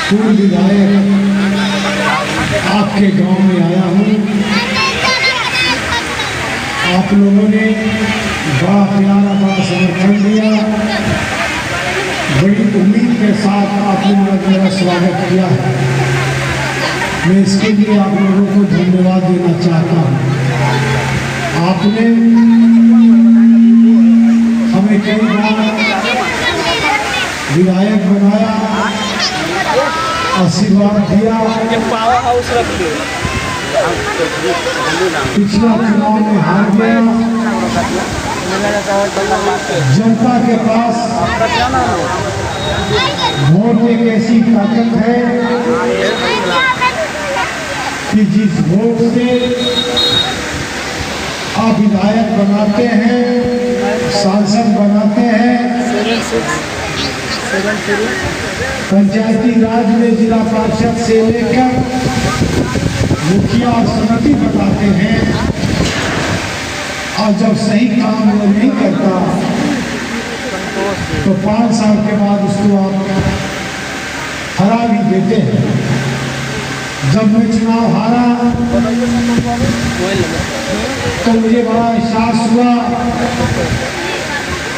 पूर्व विधायक आपके गांव में आया हूँ। आप लोगों ने बड़ा प्यारा बड़ा समर्थन दिया, बड़ी उम्मीद के साथ आप लोगों ने मेरा स्वागत किया है। मैं इसके लिए आप लोगों को धन्यवाद देना चाहता हूँ। आपने हमें कई बार विधायक बनाया, आशीर्वाद दिया। पिछला चुनाव में हार गया। जनता के पास वोट एक ऐसी ताकत है कि जिस वोट से आप विधायक बनाते हैं, सांसद बनाते हैं, पंचायती राज में जिला पार्षद से लेकर मुखिया और समिति बताते हैं, और जब सही काम वो नहीं करता तो 5 साल के बाद उसको आप हरा भी देते हैं। जब मैं चुनाव हारा तो मुझे बड़ा एहसास हुआ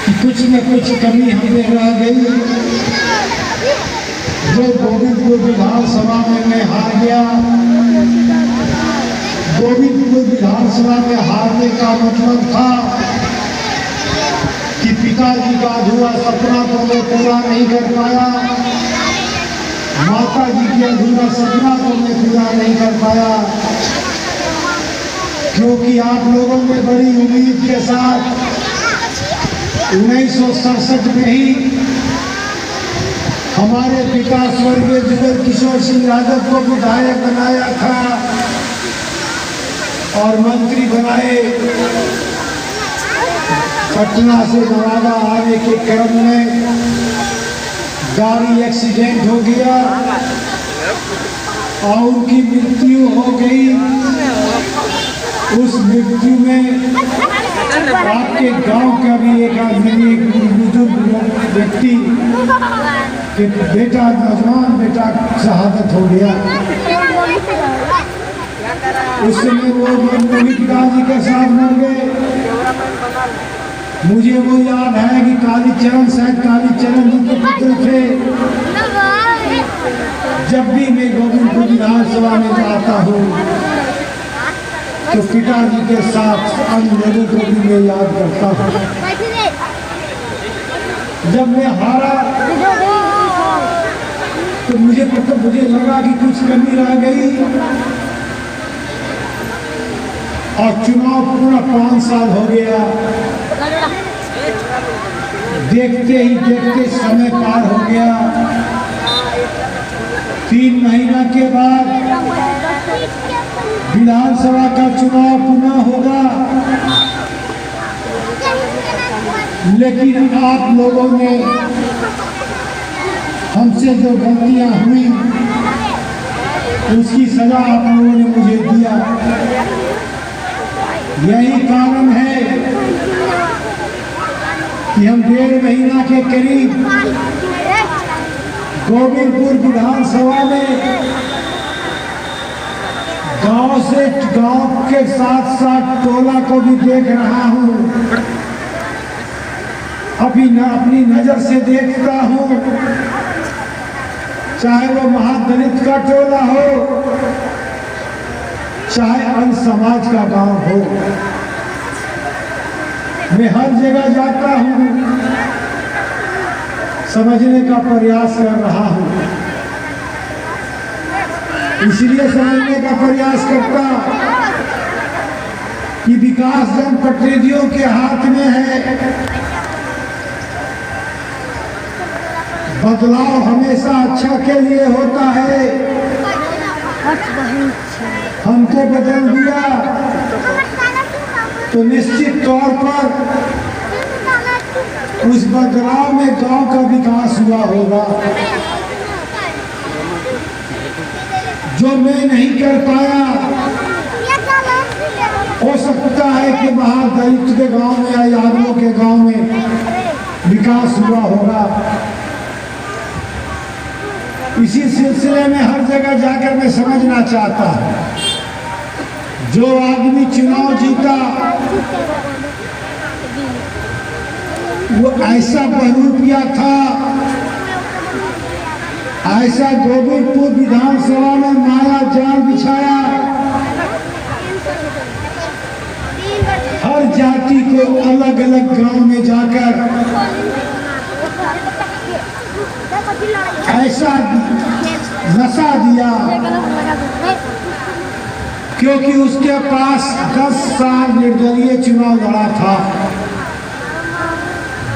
कि कुछ न कुछ कमी हमें रह गई। जो गोविंदपुर विधानसभा में मैं हार गया, गोविंदपुर विधानसभा में हारने का मतलब था कि पिताजी का अधूरा सपना तो मैं पूरा नहीं कर पाया, माता जी की अधूरा सपना तो मैं पूरा नहीं कर पाया, क्योंकि आप लोगों ने बड़ी उम्मीद के साथ 1967 में ही हमारे पिता स्वर्गीय जुगल किशोर सिंह यादव को विधायक बनाया था और मंत्री बनाए। पटना से नवादा आने के क्रम में गाड़ी एक्सीडेंट हो गया और उनकी मृत्यु हो गई। उस मृत्यु में आपके गांव का भी एक आदमी, बुजुर्ग व्यक्ति के बेटा, नौजवान बेटा शहादत हो गया। उस समय वो मेरे पिताजी के साथ मर गए। मुझे वो याद है कि कालीचरण, शायद कालीचरण जी के पुत्र थे। जब भी मैं गोविंदपुर विधानसभा में जाता हूँ तो पिताजी के साथ अन्य लोगों को भी मैं याद करता हूँ। जब मैं हारा तो मुझे लगा कि कुछ कमी रह गई, और चुनाव पूरा 5 साल हो गया। देखते ही देखते समय पार हो गया। 3 महीना के बाद विधानसभा का चुनाव पुनः होगा, लेकिन आप लोगों ने हमसे जो गलतियां हुई उसकी सजा आप लोगों ने मुझे दिया। यही कारण है कि हम 1.5 महीना के करीब गोविंदपुर विधानसभा में गांव के साथ साथ टोला को भी देख रहा हूं। अपनी नजर से देखता हूं, चाहे वो महादलित का टोला हो, चाहे अन्य समाज का गांव हो। मैं हर जगह जाता हूं, समझने का प्रयास कर रहा हूं। इसलिए समझने का प्रयास करता कि विकास जनप्रतिनिधियों के हाथ में है। बदलाव हमेशा अच्छा के लिए होता है। हमको बदल दिया तो निश्चित तौर पर उस बदलाव में गांव का विकास हुआ होगा। जो मैं नहीं कर पाया, हो सकता है कि महादलित के गांव में या यादवों के गांव में विकास हुआ होगा। इसी सिलसिले में हर जगह जाकर मैं समझना चाहता हूं, जो आदमी चुनाव जीता वो ऐसा बहरूपिया था, ऐसा गोविंदपुर विधानसभा में माया जाल बिछाया, हर जाति को अलग अलग गांव में जाकर ऐसा नशा दिया, क्योंकि उसके पास 10 साल निर्दलीय चुनाव लड़ा था।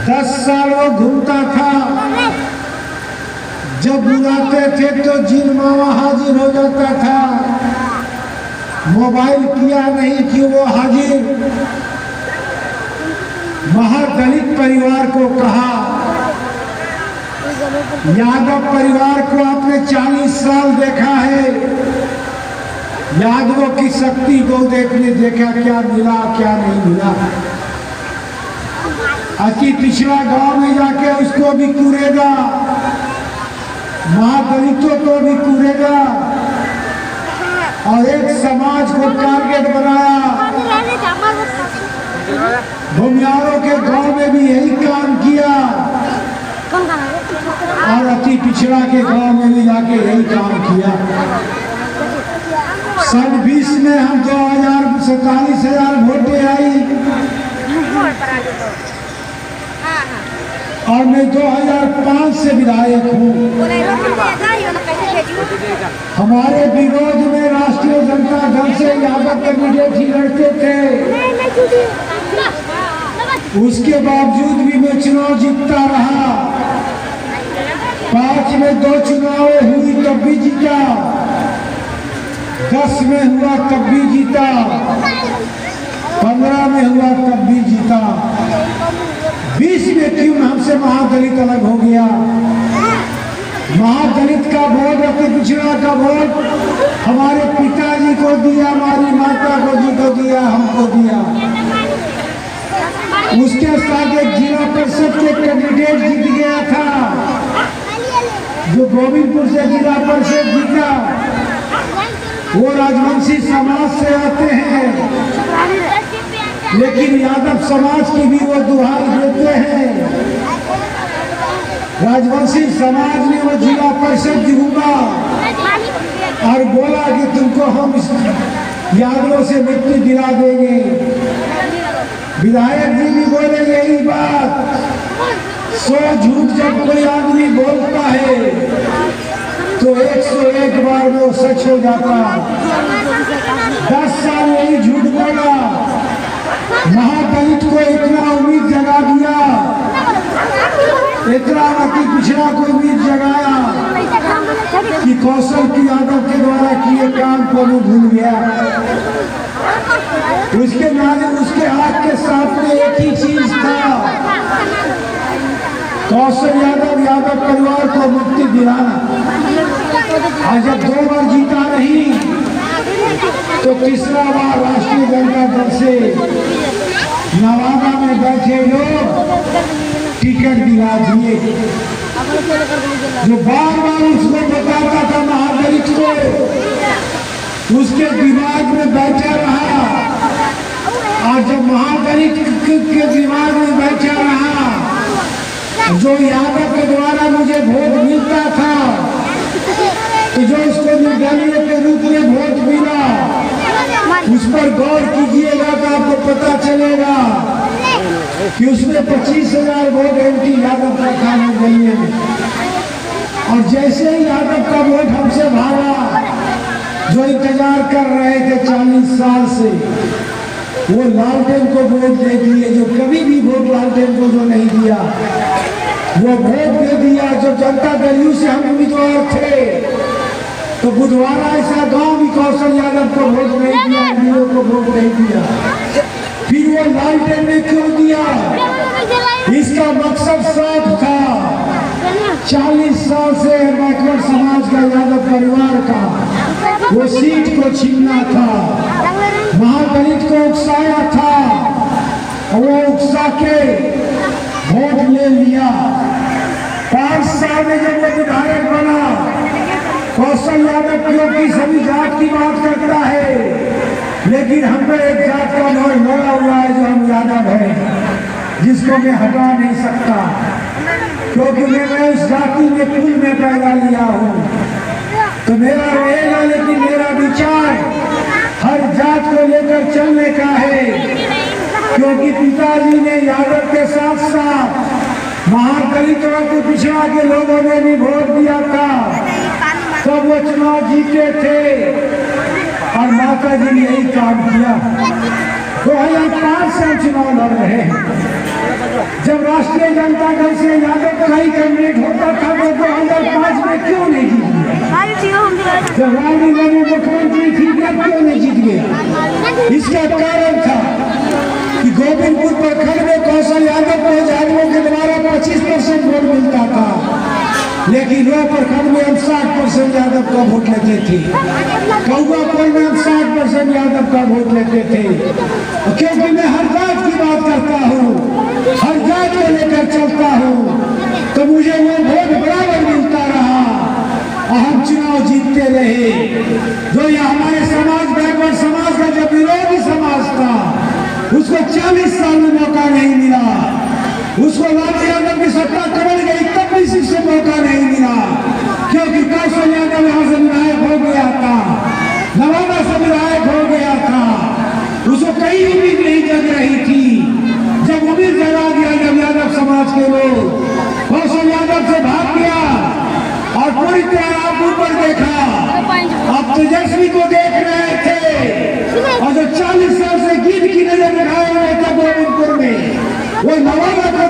10 साल वो घूमता था, जब बुलाते थे तो जिन मामा हाजिर हो जाता था। मोबाइल किया नहीं कि वो हाजिर। महादलित परिवार को कहा, यादव परिवार को आपने 40 साल देखा है, यादवों की शक्ति को देखा क्या मिला क्या नहीं मिला। अति पिछड़ा गांव में जाके उसको भी कूरेगा, महादलितों को भी कूरेगा और एक समाज को टारगेट बनाया। भूमियारों के गांव में भी यही काम किया और अति पिछड़ा के गांव में भी जाके यही काम किया। सन 20 में हम 47,000 वोटें आई और मैं 2005 से विधायक हूँ। हमारे विरोध में राष्ट्रीय जनता दल से यादव कैंडिडेट ही लड़ते थे, उसके बावजूद भी मैं चुनाव जीतता रहा। 5 में 2 चुनाव हुई तब भी जीता, 10 में हुआ तब भी जीता, 15 में हुआ तब भी जीता। 20 में क्यों हमसे महादलित अलग हो गया? महादलित का वोट, अति पिछड़ा का वोट हमारे पिताजी को दिया, हमारी माता को दिया, हमको दिया। उसके साथ एक जिला परिषद के कैंडिडेट जीत गया था, जो गोविंदपुर से जिला परिषद जीता। वो राजवंशी समाज से आते हैं, लेकिन यादव समाज की भी वो दुहाई देते हैं। राजवंशी समाज ने वो जिला परिषद जीता और बोला कि तुमको हम यादवों से मिट्टी दिला देंगे। विधायक जी भी बोले यही बात। 100 झूठ जब कोई आदमी बोलता है तो 101 बार में वो सच हो जाता। 10 साल यही झूठ बोला, महादलित को इतना उम्मीद जगा दिया, इतना अति पिछड़ा को उम्मीद जगाया कि कौशल की यादव के द्वारा किए काम को भी भूल गया। उसके नारे उसके हाथ के साथ में एक ही चीज था, कौशल यादव परिवार को मुक्ति दिलाना। आज जब 2 बार जीता नहीं तो तीसरा बार राष्ट्रीय जनता दल से नवादा में बैठे लोग टिकट दिला दिए। जो बार बार उसको बताता था महादलित को, उसके दिमाग में बैठा रहा। और जब महादलित के दिमाग में बैठा रहा, जो यादव के द्वारा मुझे वोट मिलता था, तो जो उसको निर्दलीय के रूप में वोट मिला, उस पर गौर कीजिएगा तो आपको पता चलेगा कि उसमें 25,000 वोट एंटी यादव का था निर्दलीय में। और जैसे ही यादव का वोट हमसे भागा, जो इंतजार कर रहे थे 40 साल से, वो लालटेन को वोट दे दिए। जो कभी भी वोट लालटेन को जो नहीं दिया, वो वोट दे दिया। जो जनता दल से हम उम्मीदवार थे, तो बुधवार ऐसा गांव भी कौशल यादव को वोट नहीं दिया, एमपीओ को वोट नहीं दिया। फिर वो लालटेन ने क्यों दिया? इसका मकसद साफ था, 40 साल से बैकवर्ड समाज का यादव परिवार का वो सीट को छीनना था, महादलित को उकसाया था, वो उकसा के वोट ले लिया। 5 साल में जब वो विधायक बना, कौशल यादव क्योंकि सभी जात की बात करता है, लेकिन हम में एक जात का मोड़ मोड़ा हुआ है जो हम यादव है, जिसको मैं हटा नहीं सकता, क्योंकि मैं उस जाति में कुल में पैदा लिया हूँ। तो मेरा रहेगा, लेकिन मेरा विचार हर जात को लेकर चलने का है, क्योंकि पिताजी ने यादव के साथ साथ महादलितों के पिछड़ा के लोगों ने भी वोट दिया था, तब वो चुनाव जीते थे और माता जी ने यही काम किया। 2005 से चुनाव लड़ रहे हैं। जब राष्ट्रीय जनता दल से यादव का ही कैंडिडेट होता था तो 2005 में क्यों नहीं जीत गया? जब रानी गांधी मुख्यमंत्री थी तब क्यों नहीं जीत गया? इसका कारण था कि गोविंदपुर प्रखंड में कौशल यादव को जादवों के द्वारा 25% वोट मिलता था, लेकिन वह प्रखंड में हम 60% यादव का वोट लेते थे। कौआपुर में हम 60% यादव का वोट लेते थे। क्योंकि मैं हर जात की बात करता हूँ, हर जात को लेकर चलता हूँ, तो मुझे वो वोट बराबर मिलता रहा और हम चुनाव जीतते रहे। जो ये हमारे समाज बैकवर्ड समाज का जो विरोधी समाज था, उसको 40 साल में मौका नहीं मिला। उसको लालू यादव की सत्ता कमल गई तब भी इससे मौका नहीं मिला, क्योंकि कौशल यादव यहाँ से विधायक हो गया था, नवादा से विधायक हो गया था। उसको कहीं उम्मीद नहीं जग रही थी। जब उम्मीद जगा दिया, जब यादव समाज के लोग कौशल यादव से भाग गया और पूरी तरह आप ऊपर देखा, आप तेजस्वी को देख रहे थे और जो 40 साल से गीत की नजर लगाए हुए थे गोविंदपुर में, वो नवादा को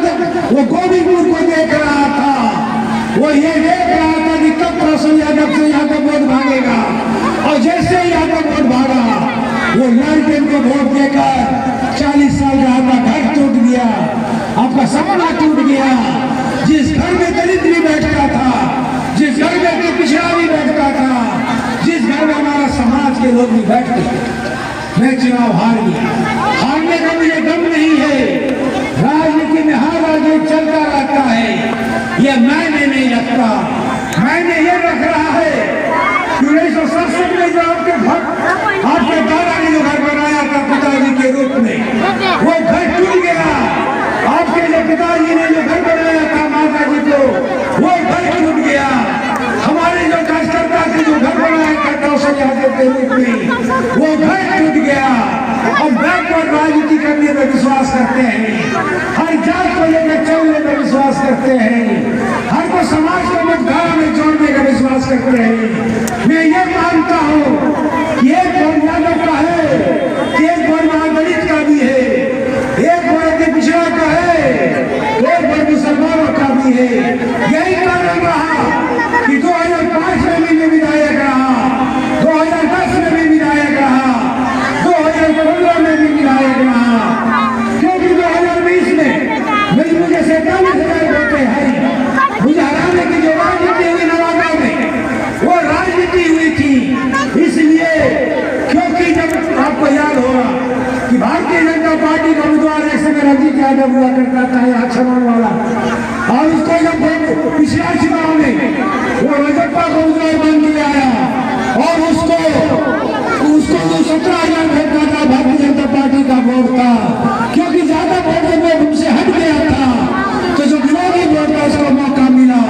वो गोविंदपुर को देख रहा था। वो ये देख रहा था कि कब कौशल यादव से यादव वोट भागेगा, और जैसे ही यादव वोट भागा, वो लड़के को वोट देकर 40 साल का आपका घर टूट गया, आपका सपना टूट गया। जिस घर में दलित भी बैठता था, जिस घर में पिछड़ा भी बैठता था, जिस घर में हमारा समाज के लोग भी बैठते, मैं चुनाव हार गया। हारने का मुझे गम नहीं है। राजनीति में हर राजनीति चलता रहता है, यह मैंने नहीं रखता। मैंने ये रख रहा है कि 1967 में जो आपके दादा ने जो घर बनाया था पिताजी के रूप में, वो घर टूट गया। आपके जो पिताजी ने जो घर बनाया था माता जी को, वो घर टूट गया। हमारे जो कार्यकर्ता थे जो घर बनाया था कौशल यादव के रूप में, वो घर टूट गया। हम बैकवर्ड राजनीति करने में विश्वास करते हैं, हर जात को लेकर चलने में विश्वास करते हैं, हर को समाज को मुख्यधारा में जोड़ने का विश्वास करते हैं। मैं ये मानता हूँ कि एक वर्ग यादव का है, एक वर्ग महादलित का भी है, एक वर्ग पिछड़ा का है, एक वर्ग मुसलमानों का भी है। यही कारण रहा कि 2005 में भी विधायक रहा, 2010 में भी विधायक रहा, 2015 में भी विधायक रहा, क्योंकि 2020 में मुझे 47,000 वोटें हैं। मुझे हराने की जो राजनीति हुई नवादा में, वो राजनीति हुई थी। इसलिए क्योंकि जब आपको याद होगा कि भारतीय जनता पार्टी का उम्मीदवार एक समय रंजीत यादव हुआ करता था, यहाँ छमान वाला, और उसको जब पिछला चुनाव में वो रजप्पा को उम्मीदवार बन के आया और उसको 17,000 वोट था, भारतीय जनता पार्टी का वोट था, क्योंकि ज्यादा वोट जब वो उनसे हट गया था, तो जो विरोधी वोट था उसको मौका मिला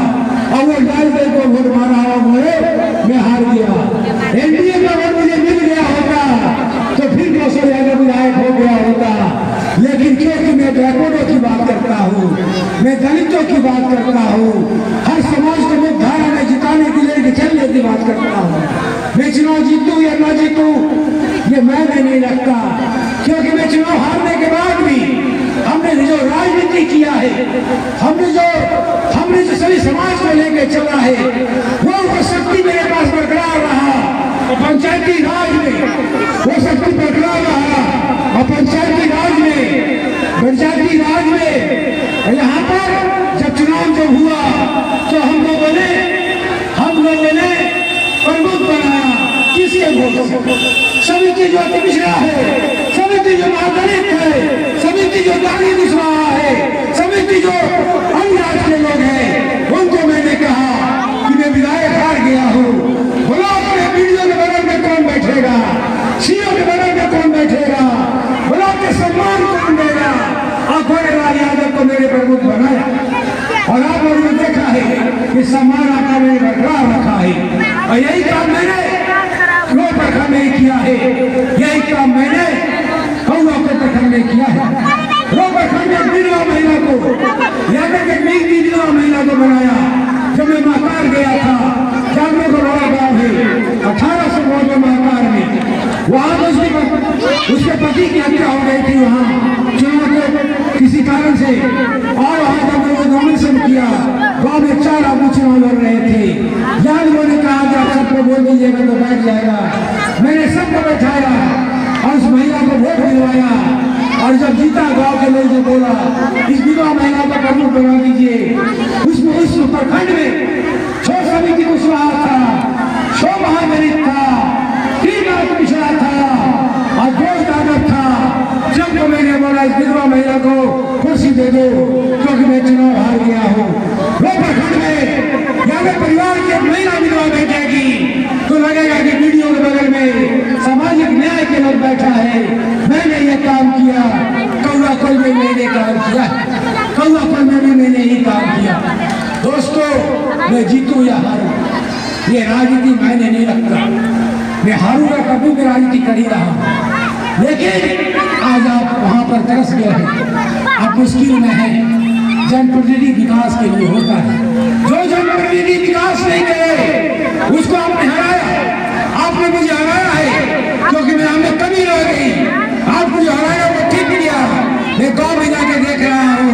और वो लालदेव को वोट मारा और वो मैं हार गया। एनडीए का वोट मुझे मिल गया होता तो फिर कौशल यादव विधायक हो गया होता, लेकिन क्योंकि मैं बैकवर्डों की बात करता हूँ, मैं दलितों की बात करता हूँ, हर समाज को मुख्यधारा में जिताने के लिए चलने की बात करता हूँ। मैं चुनाव जीतूं या ना जीतूं ये मैंने नहीं रखता, क्योंकि मैं चुनाव हारने के बाद भी हमने जो राजनीति किया है, हमने जो सभी समाज को लेकर चला है, वो शक्ति मेरे पास बरकरार रहा। और पंचायती राज में वो शक्ति बरकरार रहा, और पंचायती राज में यहाँ पर जब चुनाव जब हुआ तो हम लोगों ने प्रमुख बनाया। किसके वोट से? समिति जो अति पिछड़ा है, समिति जो महादलित है, समिति जो दानी दुश्मन है, समिति जो अन्य राज्य के लोग हैं, उनको मैंने कहा कि मैं विधायक हार गया हूँ, समाना का मैंने बरकरार रखा है और यही काम मैंने लो प्रखंड में किया है, यही काम मैंने कौआ के प्रखंड में किया है। लो प्रखंड में विधवा महिला को यादव के विधवा महिला को बनाया। जब मैं महाकाल गया था, जानवर को बड़ा गाँव है 1800 में महाकाल में, वहाँ उसके पति की हत्या हो गई थी वहाँ चुनाव के किसी कारण से। और वहाँ जब मैंने नॉमिनेशन किया, गाँव में 4 आदमी चुनाव लड़ रहे थे। याद मैंने कहा कि आप सबको बोल दीजिएगा तो बैठ जाएगा। मैंने सबको बैठाया और उस महिला को वोट दिलवाया और जब जीता गांव के लोग जो बोला इस विधवा महिला को प्रमुख बना दीजिए। उसमें उस प्रखंड में 6 समिति कुशवाहा था, 6 महागरीब था, 3 लाख पिछड़ा था और 2 ताकत था। जब तो मैंने बोला इस विधवा महिला को कुर्सी दे दो क्योंकि मैं चुनाव हार गया हूँ। वो प्रखंड में यादव परिवार की एक महिला विधवा बैठेगी तो लगेगा कि वीडियो के बगल में सामाजिक न्याय के लोग बैठा है। मैंने ये काम किया, कौआ कोल में मैंने काम किया, कौआ कोल में भी मैंने ही काम किया। दोस्तों, मैं जीतूं या हारूं ये राजनीति मायने नहीं रखता। मैं हारूंगा कभी भी राजनीति कर ही रहा हूं, लेकिन आज आप वहां पर तरस गए हैं, आप मुश्किल में हैं। जनप्रतिनिधि विकास के लिए होता है, जो जनप्रतिनिधि विकास नहीं करे उसको आपने हराया। आपने मुझे हराया है क्योंकि मैं हमें कमी रह गई। आप मुझे हराया वो ठीक किया। मैं गाँव में जाके देख रहा हूँ,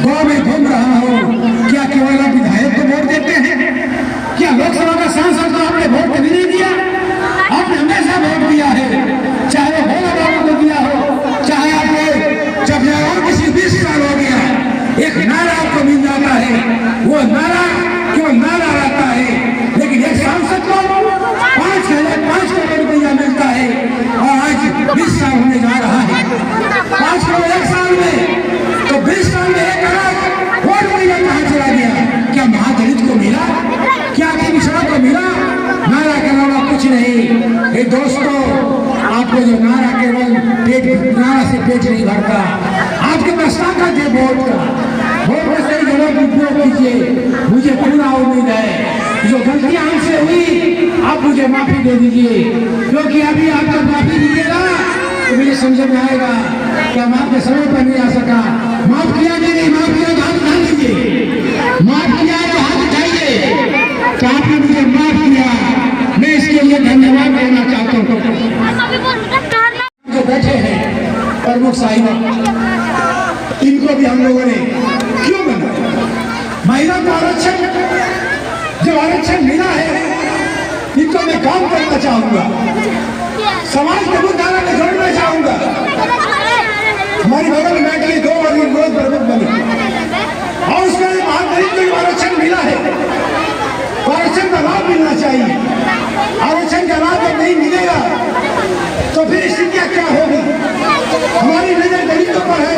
गाँव में घूम रहा हूँ। क्या केवल आप विधायक को वोट देते हैं? क्या लोकसभा का सांसद को आपने वोट कभी नहीं दिया? आपने हमेशा वोट दिया है, चाहे वो भोला बाबू को दिया हो, चाहे आपको जब और किसी 20 साल हो गया एक नारा आपको मिल जाता है, वो नारा क्यों नारा रहता है। लेकिन एक सांसद को 5 करोड़ रुपया मिलता है और आज 20 साल होने जा रहा है। 5 करोड़ 1 साल में, तो 20 साल में 1 करोड़ वोट रुपया कहाँ चला गया? क्या महादलित को मिला? क्या पिछड़ा को मिला? नारा के अलावा कुछ नहीं। ये दोस्तों, आपको जो नारा केवल नारा से पेट नहीं भरता। आपके पास ताकत है वोट का, वोट में सही जगह उपयोग कीजिए। मुझे पूरा उम्मीद है जो गलतियां हमसे हुई आप मुझे माफी दे दीजिए, क्योंकि अभी आप जब माफी दीजिएगा तो मुझे समझ में आएगा कि हम आपके समय पर नहीं आ सका। माफ किया कि नहीं? माफ किया तो हाथ उठा लीजिए। माफ किया तो हाथ उठाइए कि आपने मुझे माफ किया। मैं इसके लिए धन्यवाद देना चाहता हूँ। जो बैठे हैं प्रमुख साहिब, इनको भी हम लोगों ने क्यों बनाया? महिला को आरक्षण, जो आरक्षण मिला है, इनको मैं काम करना चाहूंगा, समाज के मुद्दा में जोड़ना चाहूंगा। हमारी बगल में बैठी 2 और रोज प्रमुख बनी और उसमें महागरीब को आरक्षण मिला है, आरक्षण का लाभ मिलना चाहिए। आरक्षण का लाभ जब नहीं मिलेगा तो फिर स्थितियां क्या होगी? हमारी नजर दलितों पर है,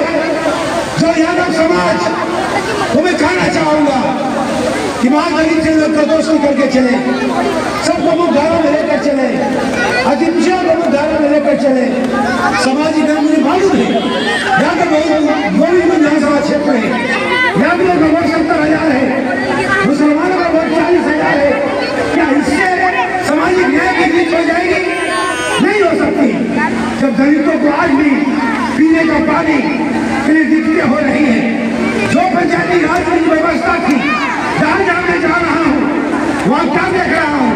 जो यादव समाज को मैं कहना चाहूंगा कि महादलित से लोग दोस्ती करके चले, सबको मुख्यधारा में लेकर चले, अति पिछड़ा को मुख्यधारा में लेकर चले। सामाजिक दल मुझे मालूम है यादव गोविंद विधानसभा क्षेत्र है, यादवों का वोट 70,000 है, मुसलमानों का वोट 40,000 है। क्या इससे सामाजिक न्याय की जीत हो जाएगी? नहीं हो सकती। जब दलितों को आज भी पीने का पानी के लिए दिक्कतें हो रही है, जो पंचायती राज की व्यवस्था थी, जहाँ जहाँ मैं जा रहा हूँ वहाँ क्या देख रहा हूँ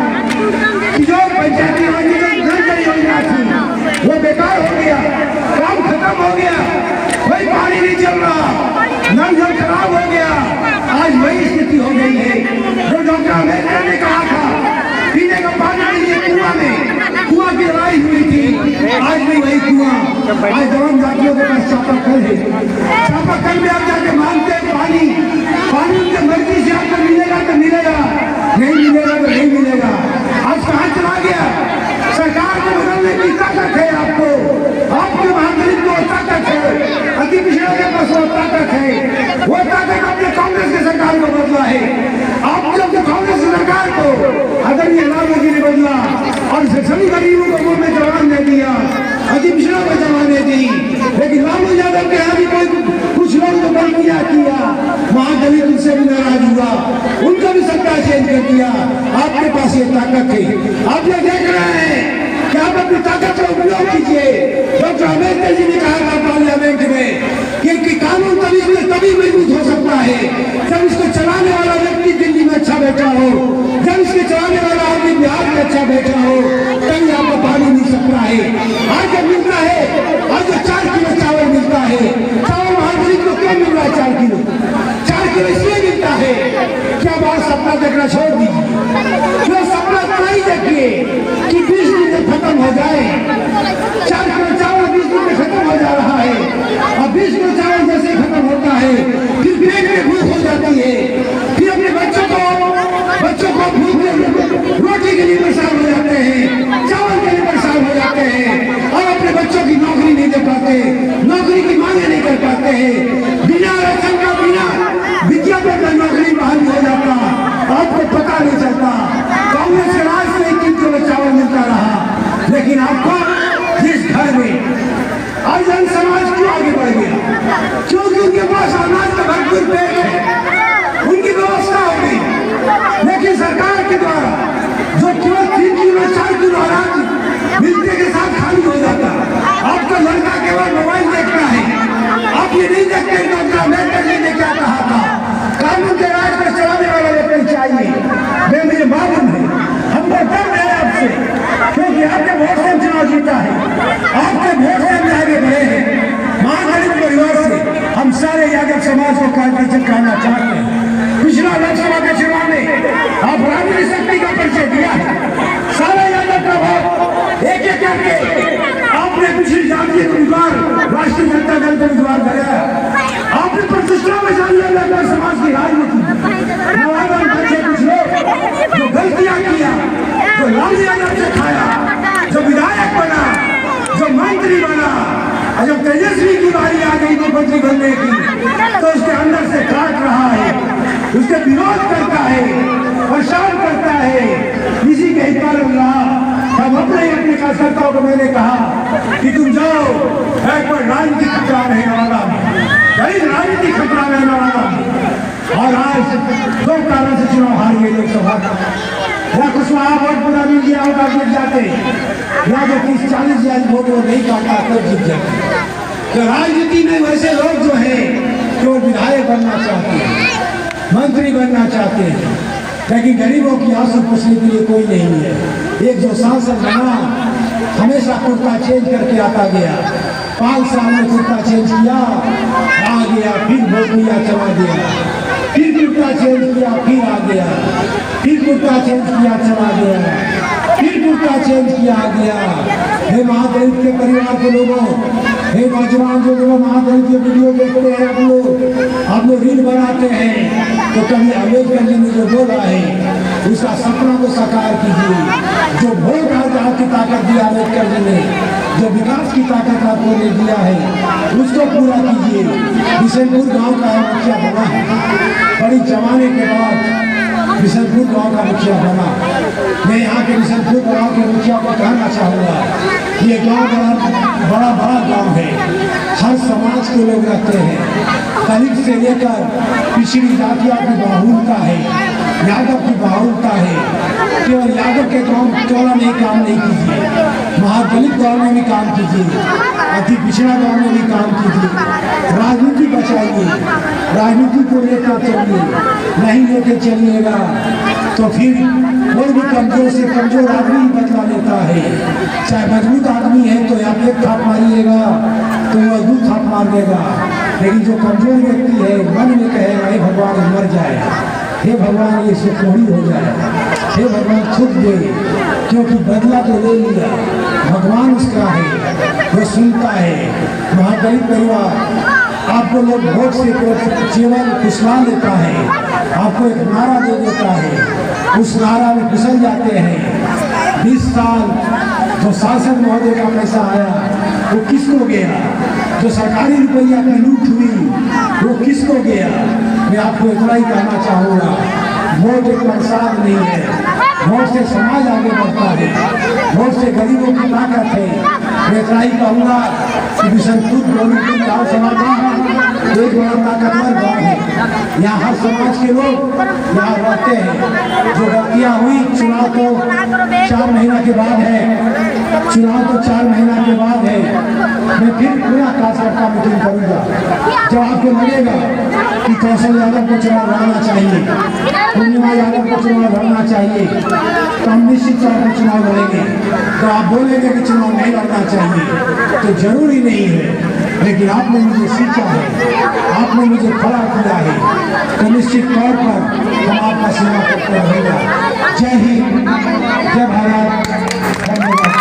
कि जो पंचायती राज की योजना थी वो बेकार हो गया, काम खत्म हो गया, कोई पानी नहीं चल रहा, नल जल खराब हो गया। आज वही स्थिति हो गई है जो डॉक्टर अम्बेडकर ने कहा था, पीने का पानी के लिए कुआं की लड़ाई हुई थी। आज भी वही कुआं, आज तमाम जातियों के पास चापाकल है। चापाकल में आप जाके मांगते हैं पानी उनकी मर्जी से आपको मिलेगा तो मिलेगा, नहीं मिलेगा तो नहीं मिलेगा। आज कहाँ चला गया? सरकार को बदलने की ताकत है आपको, आपके महागरीब को ताकत है, अति पिछड़ा के पास वो ताकत है। वो ताकत आपने कांग्रेस की सरकार को बदला है। आप जब कांग्रेस सरकार को आदरणीय लालू जी ने बदला और सभी गरीबों को मुंह में जवान दे दिया, अति पिछड़ा को जवान दे दी, लेकिन लालू यादव के यहाँ भी कोई कुछ लोग तो किया, महादलित उनसे भी नाराज हुआ, उनको भी सत्ता चेंज कर दिया। आपके पास ये ताकत है, आप लोग देख रहे हैं कि आप अपनी ताकत का उपयोग कीजिए। डॉक्टर अम्बेडकर जी ने कहा था पार्लियामेंट में कि कानून तभी मजबूत हो सकता है जब इसको चलाने वाला व्यक्ति दिल्ली में अच्छा बैठा हो, जब इसके चलाने वाला आदमी बिहार में अच्छा बैठा हो, तभी आपको पानी मिल सकता है। आज जब मिलता है, आज जो 4 किलो चावल मिलता है, चावल हर गरीब को क्यों मिल रहा है? 4 किलो इसलिए मिलता है कि अब आज सपना देखना छोड़ दीजिए। जो सपना तो नहीं देखिए कि 20 दिन में खत्म हो जाए। 4 किलो चावल 20 दिन में खत्म हो जा रहा है, और 20 किलो चावल जैसे खत्म होता है फिर पेट में भूख हो जाती है, फिर अपने बच्चों को भूख रोटी के लिए परेशान हो जाते हैं, चावल के लिए परेशान हो जाते हैं, और अपने बच्चों की नौकरी नहीं दे पाते, नौकरी की मांगे नहीं कर पाते हैं। बिना राशन का, बिना विज्ञापन का नौकरी बहाली हो जाता, आपको पता नहीं चलता। कांग्रेस के राज में 3 किलो चावल मिलता रहा, लेकिन आपको जिस घर में आज जन समाज क्यों आगे बढ़ गया? क्योंकि उनके पास अनाज का भरपूर पेट है, उनकी व्यवस्था हो गई। लेकिन सरकार के द्वारा जो केवल 3 किलो 4 किलो अनाज मिलते के साथ खाली हो जाता। आपका लड़का केवल मोबाइल देखता है, आप ये नहीं देखते डॉक्टर अम्बेडकर जी ने क्या कहा था? कानून के राज पर चलाने वाला व्यक्ति चाहिए। मुझे मालूम है, हमको डर है आपसे, क्योंकि आपके वोट से चुनाव जीता है, आपके वोट से हम आगे बढ़े हैं। महागरीब परिवार से हम सारे यादव समाज को कार्य करना चाहते हैं। पिछला लोकसभा के चुनाव में आप राजनीतिक शक्ति का परिचय दिया है, सारे यादव का वोट एक एक करके आपने पिछली जातीय उम्मीदवार राष्ट्रीय जनता दल का उम्मीदवार कराया। आपने प्रतिष्ठा में जान लिया समाज की राजनीति कुछ लोग जो गलतियां किया, जो लाल यादव से खाया, जो विधायक बना, जो मंत्री बना, और जब तेजस्वी की बारी आ गई मुख्यमंत्री बनने की, तो उसके अंदर से काट रहा है, उसके विरोध करता है, परेशान करता है। इसी के हित में हम अपने कार्यकर्ताओं को मैंने कहा कि तुम जाओ, एक पर राजनीतिक खतरा रहने वाला, राजनीतिक खतरा रहने वाला। और आज 2 कारण से चुनाव हार गए लोकसभा का। या कुछ वहां वोट पूरा मिल गया होगा, जीत जाते, या जो 30-40 वोट वो नहीं काटा तो जीत जाते। तो राजनीति में वैसे लोग जो है जो विधायक बनना चाहते हैं, मंत्री बनना चाहते हैं, लेकिन गरीबों की आंसू पूछने के लिए कोई नहीं है। एक जो सांसद बना हमेशा कुर्ता चेंज करके आता गया, 5 साल में कुर्ता चेंज किया, आ गया, फिर वोट लिया, चला गया, फिर कुर्ता चेंज किया, फिर आ गया, फिर कुर्ता चेंज किया, चला गया, फिर कुर्ता चेंज किया, आ गया। हे महादलित के परिवार के लोगों, हे नौजवान जो लोग महादलित के वीडियो देखते हैं, आप लोग रील बनाते हैं, तो कभी अम्बेडकर जी ने जो बोला है उसका सपना को साकार कीजिए। जो वोट की ताकत दी अम्बेडकर जी ने, जो विकास की ताकत आपको ने दिया है, उसको पूरा कीजिए। बिशनपुर गांव का मुखिया बना है, बड़ी जमाने के बाद बिशनपुर गांव का मुखिया बना। मैं यहाँ के बिशनपुर गांव के मुखिया को कहना चाहूँगा, ये गांव बड़ा गांव है, हर समाज के लोग रहते हैं, दलित से लेकर पिछड़ी जातियों की बहुलता है, यादव की बहुलता है। केवल यादव के गांव टोला में काम नहीं कीजिए, महादलित गांव में भी काम कीजिए, अति पिछड़ा गांव में भी काम कीजिए। राजनीति बचाइए, राजनीति को लेकर चलिए, नहीं लेके चलिएगा तो फिर कोई भी कमजोर से कमजोर आदमी बदला लेता है। चाहे मजबूत आदमी है तो आप एक थाप मारिएगा तो वह 2 थाप मार देगा, लेकिन जो कमजोर व्यक्ति है मन में कहेगा हे भगवान मर जाए, हे भगवान ये सुखोड़ी हो जाए, हे भगवान छुप दे, क्योंकि बदला तो ले लिया, भगवान उसका है, वो सुनता है। महादलित परिवार आपको लोग वोट से केवल फुसला लेता है, आपको एक नारा दे देता है, उस नारा में फिसल जाते हैं। 20 साल जो शासन महोदय का पैसा आया वो किसको गया? जो सरकारी रुपया की लूट हुई वो किसको गया? मैं आपको इतना ही कहना चाहूँगा, वोट एक प्रसाद नहीं है, वोट से समाज आगे बढ़ता है, वोट से गरीबों की ताकत है। मैं इतना ही कहूँगा कि बिशनपुर विधानसभा एक बड़ा ताकतवर गाँव है। यहाँ हर समाज के लोग यहाँ रहते हैं। जो गलतियाँ हुई, चुनाव तो 4 महीना के बाद है, चुनाव तो 4 महीना के बाद है। मैं फिर पूरा कार्यकर्ता मीटिंग करूँगा। जब आपको लगेगा कि कौशल यादव को चुनाव लड़ना चाहिए, पूर्णिमा यादव को चुनाव लड़ना चाहिए, तो हम निश्चित तौर पर चुनाव लड़ेंगे। तो आप बोलेंगे कि चुनाव नहीं लड़ना चाहिए, तो जरूरी नहीं है, लेकिन आपने मुझे सीखा है, आपने मुझे खड़ा किया है, तो निश्चित तौर पर हम आपका सेवा करते रहेंगे। जय हिंद, जय भारत, धन्यवाद।